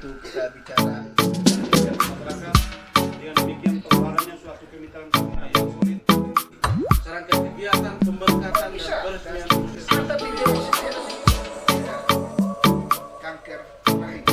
untuk kita bicara. Masyarakat dengan demikian pengeluarannya suatu kemitraan yang sulit. Serangkaian kegiatan pemberkatan dan peresmian Kanker rahim.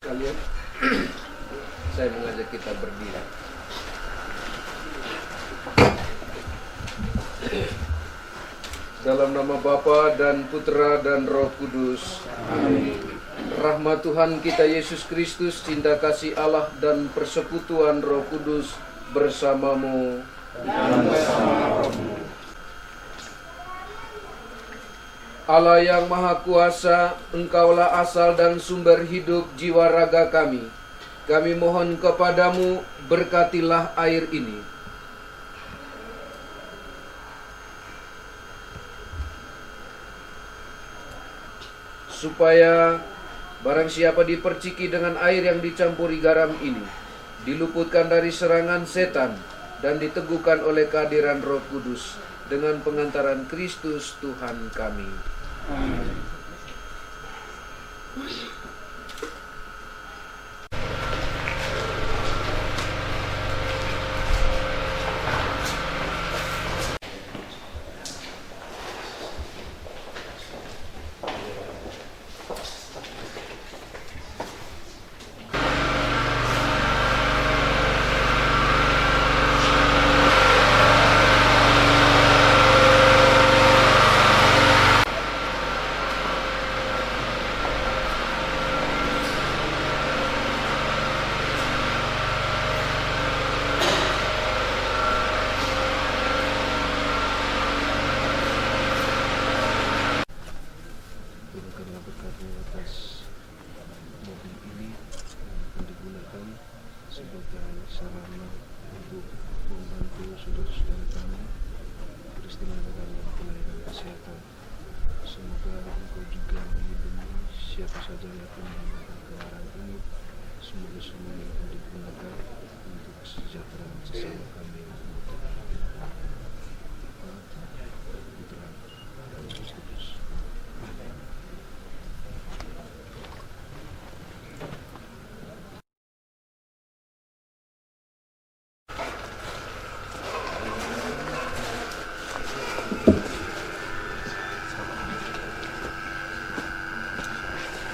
Kalian, saya mengajak kita berdiri. Dalam nama Bapa dan Putra dan Roh Kudus. Amin. Rahmat Tuhan kita Yesus Kristus, cinta kasih Allah dan persekutuan Roh Kudus bersamamu dan bersama rohmu. Allah yang Maha Kuasa, Engkaulah asal dan sumber hidup jiwa raga kami. Kami mohon kepadamu, berkatilah air ini. Supaya barang siapa diperciki dengan air yang dicampuri garam ini, diluputkan dari serangan setan dan diteguhkan oleh kehadiran Roh Kudus dengan pengantaran Kristus Tuhan kami. Amin.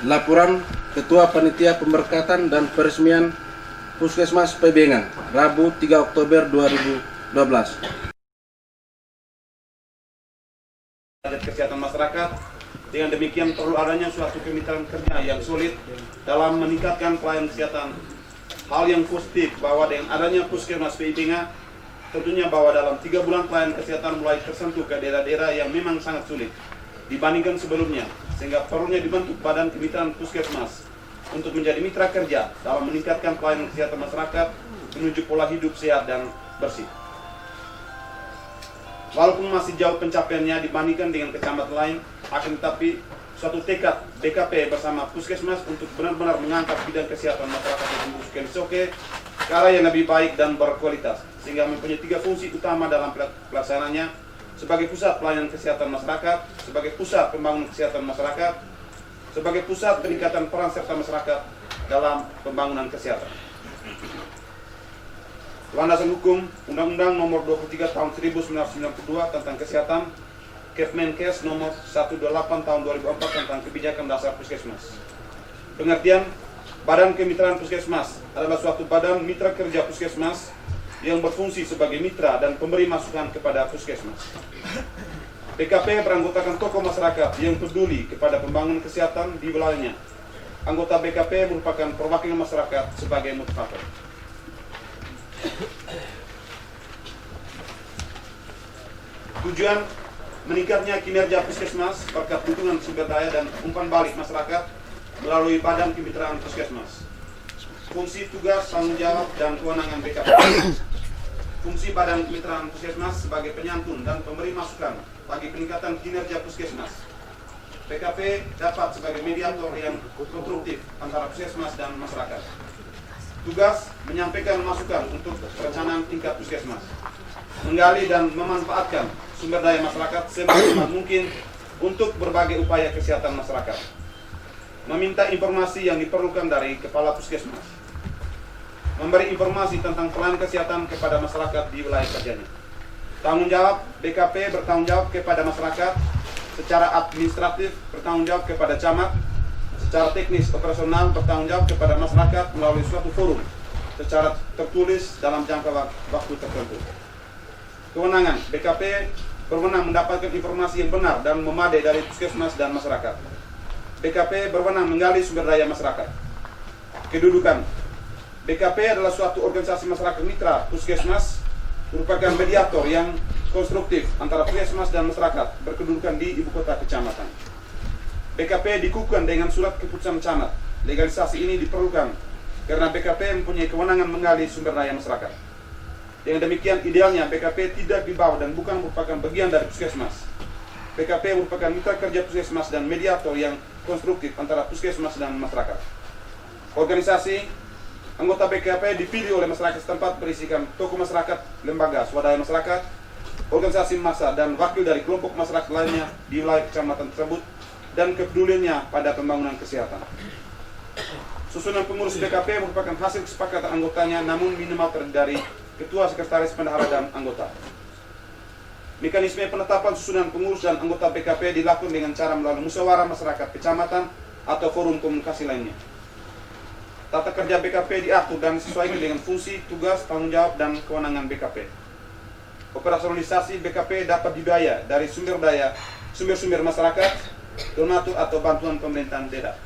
Laporan Ketua Panitia Pemberkatan dan Peresmian Puskesmas Pebengan, Rabu 3 Oktober 2012. Kesehatan masyarakat. Dengan demikian perlu adanya suatu kemitraan kerja yang solid dalam meningkatkan pelayanan kesehatan. Hal yang positif bahwa dengan adanya Puskesmas Pebengan, tentunya bahwa dalam 3 bulan pelayanan kesehatan mulai tersentuh ke daerah-daerah yang memang sangat sulit dibandingkan sebelumnya, sehingga perlunya dibentuk Badan Kemitraan Puskesmas untuk menjadi mitra kerja dalam meningkatkan pelayanan kesehatan masyarakat menuju pola hidup sehat dan bersih. Walaupun masih jauh pencapaiannya dibandingkan dengan kecamatan lain, akan tetapi suatu tekad BKP bersama Puskesmas untuk benar-benar mengangkat bidang kesehatan masyarakat di Bukit Soke ke arah yang lebih baik dan berkualitas, sehingga mempunyai 3 fungsi utama dalam pelaksananya: sebagai pusat pelayanan kesehatan masyarakat, sebagai pusat pembangunan kesehatan masyarakat, sebagai pusat peningkatan peran serta masyarakat dalam pembangunan kesehatan. Landasan hukum Undang-Undang Nomor 23 Tahun 1992 tentang Kesehatan, Kepmenkes Nomor 128 Tahun 2004 tentang Kebijakan Dasar Puskesmas. Pengertian: Badan Kemitraan Puskesmas adalah suatu badan mitra kerja Puskesmas yang berfungsi sebagai mitra dan pemberi masukan kepada Puskesmas. BKP beranggotakan tokoh masyarakat yang peduli kepada pembangunan kesehatan di wilayahnya. Anggota BKP merupakan perwakilan masyarakat sebagai motivator. Tujuan meningkatnya kinerja Puskesmas berkat dukungan sumber daya dan umpan balik masyarakat melalui Badan Kemitraan Puskesmas. Fungsi, tugas, tanggung jawab, dan kewenangan BKP. Fungsi Badan Kemitraan Puskesmas sebagai penyantun dan pemberi masukan bagi peningkatan kinerja Puskesmas. BKP dapat sebagai mediator yang konstruktif antara Puskesmas dan masyarakat. Tugas: menyampaikan masukan untuk perencanaan tingkat Puskesmas, menggali dan memanfaatkan sumber daya masyarakat semaksimal mungkin untuk berbagai upaya kesehatan masyarakat, meminta informasi yang diperlukan dari Kepala Puskesmas, memberi informasi tentang pelayanan kesehatan kepada masyarakat di wilayah kerjanya. Tanggung jawab: BKP bertanggung jawab kepada masyarakat secara administratif, bertanggung jawab kepada camat, secara teknis operasional bertanggung jawab kepada masyarakat melalui suatu forum secara tertulis dalam jangka waktu tertentu. Kewenangan: BKP berwenang mendapatkan informasi yang benar dan memadai dari Puskesmas dan masyarakat. BKP berwenang menggali sumber daya masyarakat. Kedudukan: BKP adalah suatu organisasi masyarakat mitra Puskesmas, merupakan mediator yang konstruktif antara Puskesmas dan masyarakat, berkedudukan di ibu kota kecamatan. BKP dikukuhkan dengan surat keputusan camat. Legalisasi ini diperlukan karena BKP mempunyai kewenangan menggali sumber daya masyarakat. Dengan demikian, idealnya BKP tidak dibawa dan bukan merupakan bagian dari Puskesmas. BKP merupakan mitra kerja Puskesmas dan mediator yang konstruktif antara Puskesmas dan masyarakat. Organisasi: anggota BKP dipilih oleh masyarakat setempat berisikan tokoh masyarakat, lembaga swadaya masyarakat, organisasi massa, dan wakil dari kelompok masyarakat lainnya di wilayah kecamatan tersebut, dan kepeduliannya pada pembangunan kesehatan. Susunan pengurus BKP merupakan hasil kesepakatan anggotanya, namun minimal terdiri dari ketua, sekretaris, bendahara, dan anggota. Mekanisme penetapan susunan pengurus dan anggota BKP dilakukan dengan cara melalui musyawarah masyarakat kecamatan atau forum komunikasi lainnya. Tata kerja BKP diatur dan disesuaikan dengan fungsi, tugas, tanggung jawab, dan kewenangan BKP. Operasionalisasi BKP dapat dibiayai dari sumber-sumber masyarakat, donatur, atau bantuan pemerintahan daerah.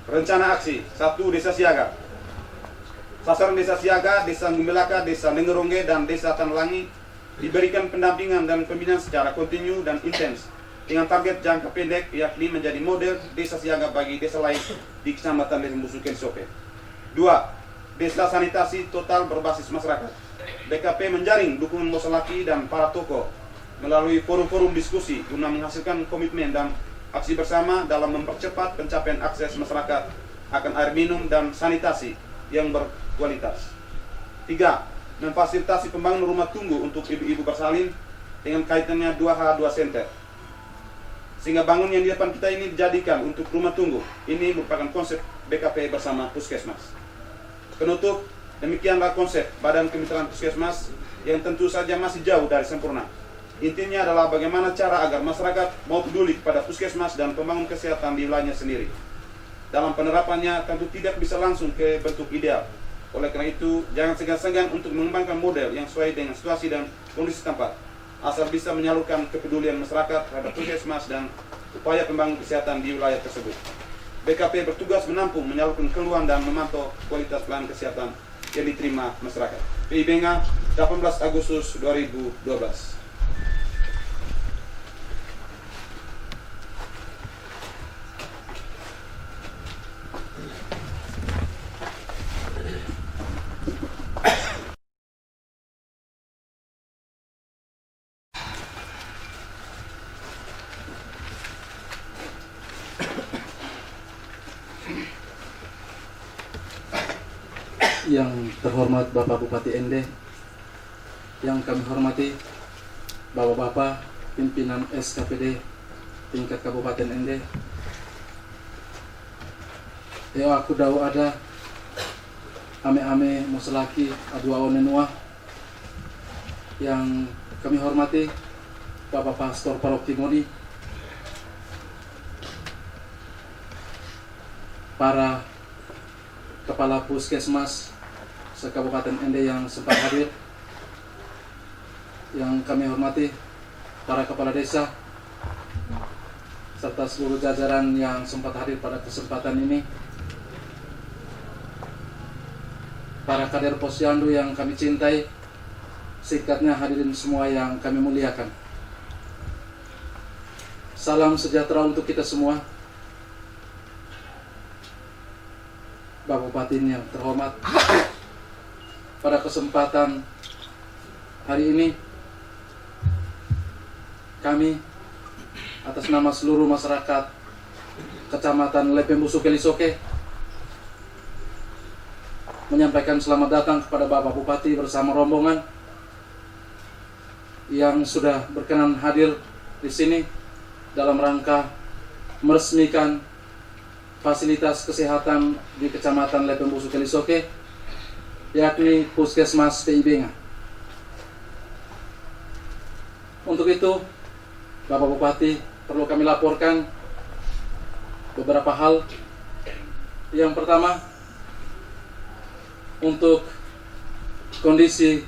Rencana aksi: 1. Desa siaga. Sasaran desa siaga, desa Gumbelaka, desa Lengerongge, dan desa Tanalangi diberikan pendampingan dan pembinaan secara kontinu dan intens dengan target jangka pendek, yakni menjadi model desa siaga bagi desa lain di Kecamatan Desa Busuken Sope. 2. Desa sanitasi total berbasis masyarakat. BKP menjaring dukungan Mosalaki dan para tokoh melalui forum-forum diskusi guna menghasilkan komitmen dan aksi bersama dalam mempercepat pencapaian akses masyarakat akan air minum dan sanitasi yang berkualitas. 3. Memfasilitasi pembangunan rumah tunggu untuk ibu-ibu bersalin dengan kaitannya 2H2 Center, sehingga bangun yang di depan kita ini dijadikan untuk rumah tunggu. Ini merupakan konsep BKP bersama Puskesmas. Penutup, demikianlah konsep Badan Kemitraan Puskesmas yang tentu saja masih jauh dari sempurna. Intinya adalah bagaimana cara agar masyarakat mau peduli kepada puskesmas dan pembangun kesehatan di wilayahnya sendiri. Dalam penerapannya tentu tidak bisa langsung ke bentuk ideal. Oleh karena itu, jangan segan-segan untuk mengembangkan model yang sesuai dengan situasi dan kondisi tempat, asal bisa menyalurkan kepedulian masyarakat terhadap puskesmas dan upaya pembangunan kesehatan di wilayah tersebut. BKP bertugas menampung, menyalurkan keluhan dan memantau kualitas pelayanan kesehatan yang diterima masyarakat. PIBNGA 18 Agustus 2012. Yang terhormat Bapak Bupati Ende, yang kami hormati Bapak-Bapak pimpinan SKPD tingkat Kabupaten Ende, ya aku dau ada ame-ame muselaki adua onenua, yang kami hormati Bapak Pastor Parok Timoni, para kepala puskesmas se-Kabupaten Ende yang sempat hadir, yang kami hormati para kepala desa serta seluruh jajaran yang sempat hadir pada kesempatan ini, para kader Posyandu yang kami cintai, sikatnya hadirin semua yang kami muliakan. Salam sejahtera untuk kita semua. Bapak Bupati yang terhormat, pada kesempatan hari ini kami atas nama seluruh masyarakat Kecamatan Lepembusu Kelisoke menyampaikan selamat datang kepada Bapak Bupati bersama rombongan yang sudah berkenan hadir di sini dalam rangka meresmikan fasilitas kesehatan di Kecamatan Lepembusu Kelisoke, yakni Puskesmas PIBNGA. Untuk itu, Bapak Bupati, perlu kami laporkan beberapa hal. Yang pertama, untuk kondisi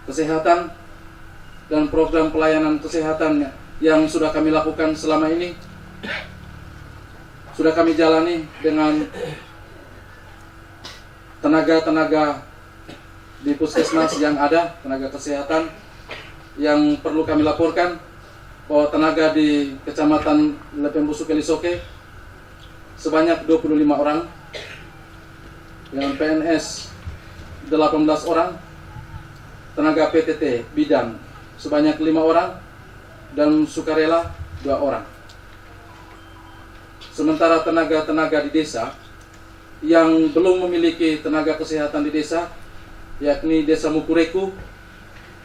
kesehatan dan program pelayanan kesehatan yang sudah kami lakukan selama ini, sudah kami jalani dengan tenaga-tenaga di puskesmas yang ada, tenaga kesehatan. Yang perlu kami laporkan bahwa tenaga di Kecamatan Lepembusu Kelisoke sebanyak 25 orang, dengan PNS 18 orang, tenaga PTT bidan sebanyak 5 orang, dan sukarela 2 orang. Sementara tenaga-tenaga di desa yang belum memiliki tenaga kesehatan di desa, yakni Desa Mukureku,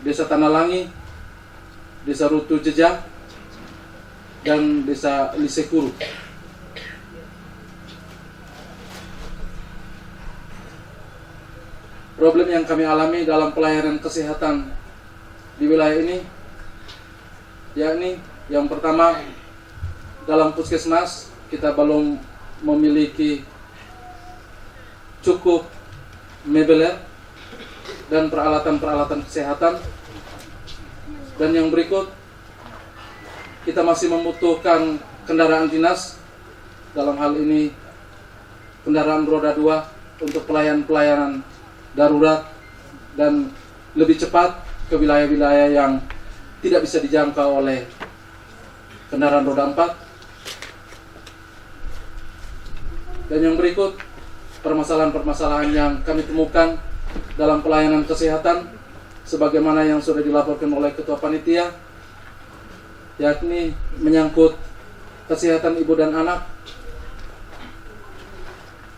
Desa Tanalangi, Desa Rutu Jejak, dan Desa Lisekuru. Problem yang kami alami dalam pelayanan kesehatan di wilayah ini, yakni yang pertama, dalam puskesmas kita belum memiliki cukup mebeler dan peralatan-peralatan kesehatan. Dan yang berikut, kita masih membutuhkan kendaraan dinas, dalam hal ini kendaraan roda 2 untuk pelayanan darurat dan lebih cepat ke wilayah-wilayah yang tidak bisa dijangkau oleh kendaraan roda 4. Dan yang berikut, permasalahan-permasalahan yang kami temukan dalam pelayanan kesehatan sebagaimana yang sudah dilaporkan oleh Ketua Panitia, yakni menyangkut kesehatan ibu dan anak.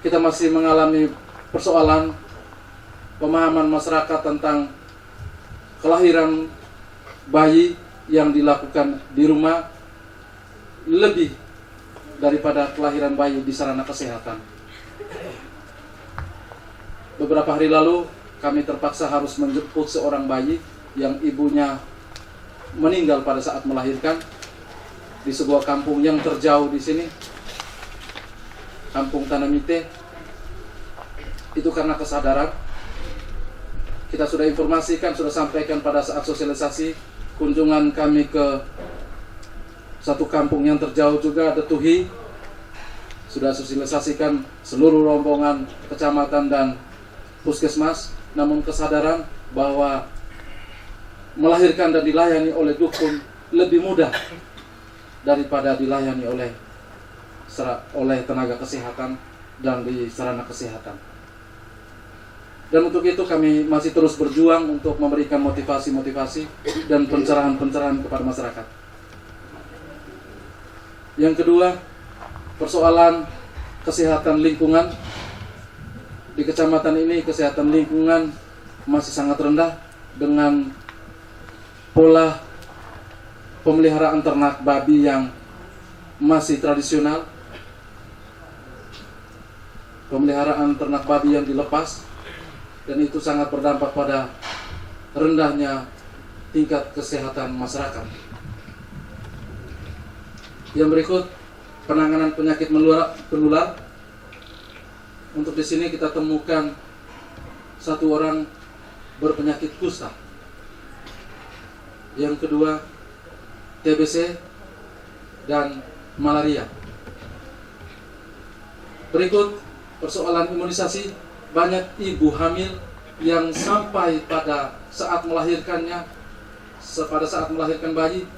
Kita masih mengalami persoalan pemahaman masyarakat tentang kelahiran bayi yang dilakukan di rumah lebih daripada kelahiran bayi di sarana kesehatan. Beberapa hari lalu kami terpaksa harus menjemput seorang bayi yang ibunya meninggal pada saat melahirkan di sebuah kampung yang terjauh di sini, Kampung Tanamite. Itu karena kesadaran. Kita sudah informasikan, sudah sampaikan pada saat sosialisasi kunjungan kami ke satu kampung yang terjauh juga, ada Tuhi. Sudah sosialisasikan seluruh rombongan kecamatan dan puskesmas. Namun kesadaran bahwa melahirkan dan dilayani oleh dukun lebih mudah daripada dilayani oleh tenaga kesehatan dan di sarana kesehatan. Dan untuk itu kami masih terus berjuang untuk memberikan motivasi-motivasi dan pencerahan-pencerahan kepada masyarakat. Yang kedua, persoalan kesehatan lingkungan. Di kecamatan ini kesehatan lingkungan masih sangat rendah dengan pola pemeliharaan ternak babi yang masih tradisional. Pemeliharaan ternak babi yang dilepas, dan itu sangat berdampak pada rendahnya tingkat kesehatan masyarakat. Yang berikut, penanganan penyakit penular. Untuk di sini kita temukan satu orang berpenyakit kusta. Yang kedua, TBC dan malaria. Berikut persoalan imunisasi. Banyak ibu hamil yang sampai pada saat melahirkannya, pada saat melahirkan bayi,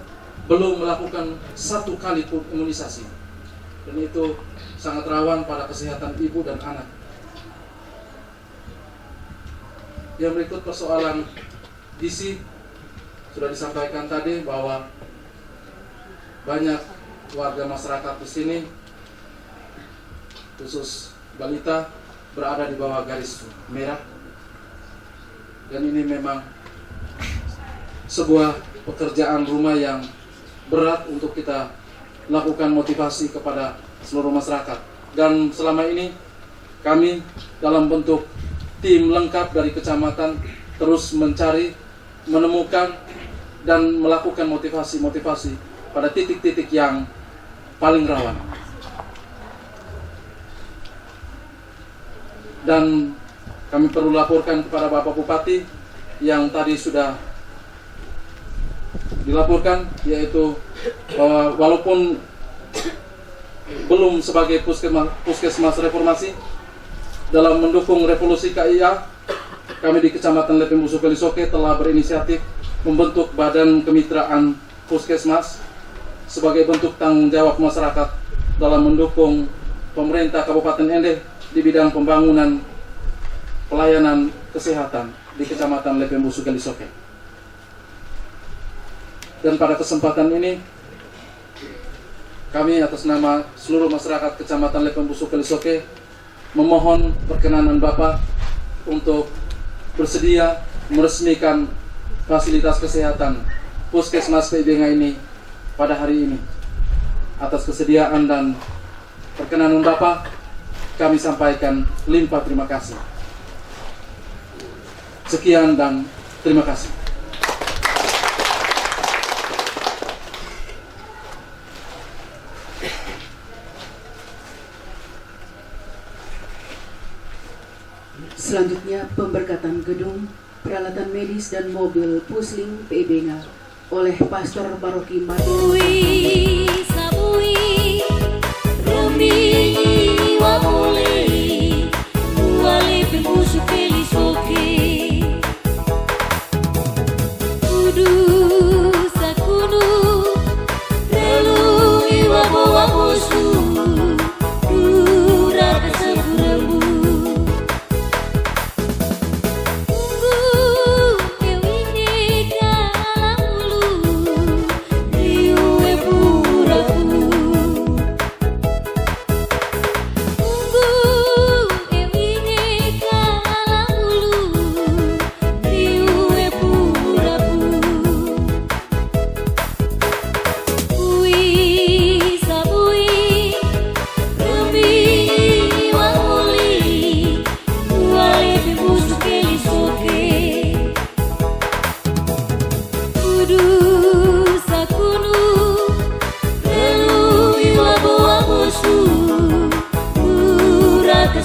belum melakukan satu kali pun imunisasi. Dan itu sangat rawan pada kesehatan ibu dan anak. Yang berikut persoalan gizi. Sudah disampaikan tadi bahwa banyak warga masyarakat di sini, khusus balita, berada di bawah garis merah. Dan ini memang sebuah pekerjaan rumah yang berat untuk kita lakukan motivasi kepada seluruh masyarakat. Dan selama ini kami dalam bentuk tim lengkap dari kecamatan terus mencari, menemukan, dan melakukan motivasi-motivasi pada titik-titik yang paling rawan. Dan kami perlu laporkan kepada Bapak Bupati yang tadi sudah dilaporkan, yaitu bahwa walaupun belum sebagai puskesmas reformasi, dalam mendukung revolusi KIA, kami di Kecamatan Lepembusu Kalisoke telah berinisiatif membentuk badan kemitraan puskesmas sebagai bentuk tanggung jawab masyarakat dalam mendukung pemerintah Kabupaten Ende di bidang pembangunan pelayanan kesehatan di Kecamatan Lepembusu Kalisoke. Dan pada kesempatan ini, kami atas nama seluruh masyarakat Kecamatan Lepembusu Kalisoke memohon perkenanan Bapak untuk bersedia meresmikan fasilitas kesehatan Puskesmas PIBNGA ini pada hari ini. Atas kesediaan dan perkenanan Bapak, kami sampaikan limpah terima kasih. Sekian dan terima kasih. Selanjutnya pemberkatan gedung, peralatan medis dan mobil Pusling PIBNGA oleh Pastor Baroki Madu. Pura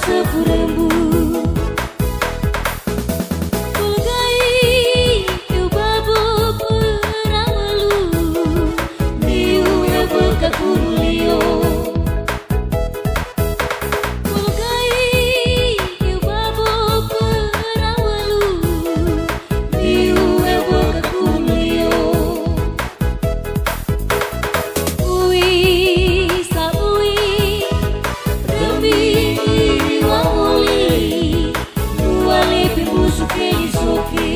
sepurembu. Pulgai eu babu perawalu, niu eu bekakulio. Pulgai eu babu perawalu, niu eu bekakulio. Ui sa ui, demi wawoli, nuale pembusu kelisoke.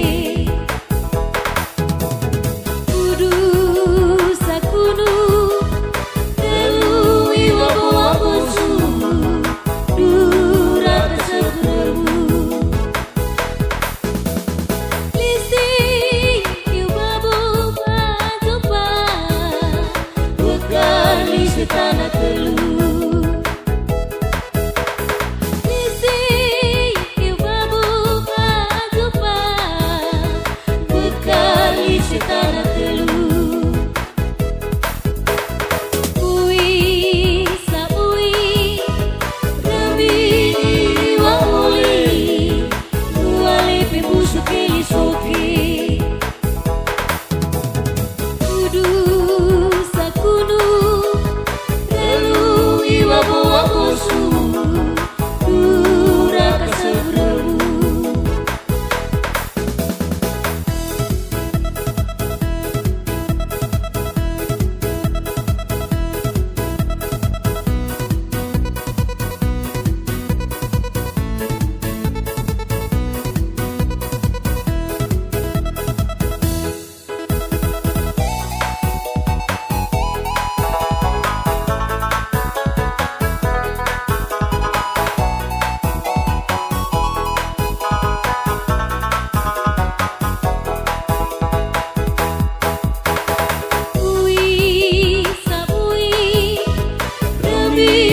Kudu sakunu, telui wabo-wabosu, durata sepurembu. Lisi eu babu patupa, bekali tanah telu. Lisi eu babu patupa, bekali tanah telu. Ui sa ui, demi wawoli, nuale pembusu kelisoke. Kudu sakunu, telui wabo-wabosu, duraka sepurembu. Ui sa ui, demi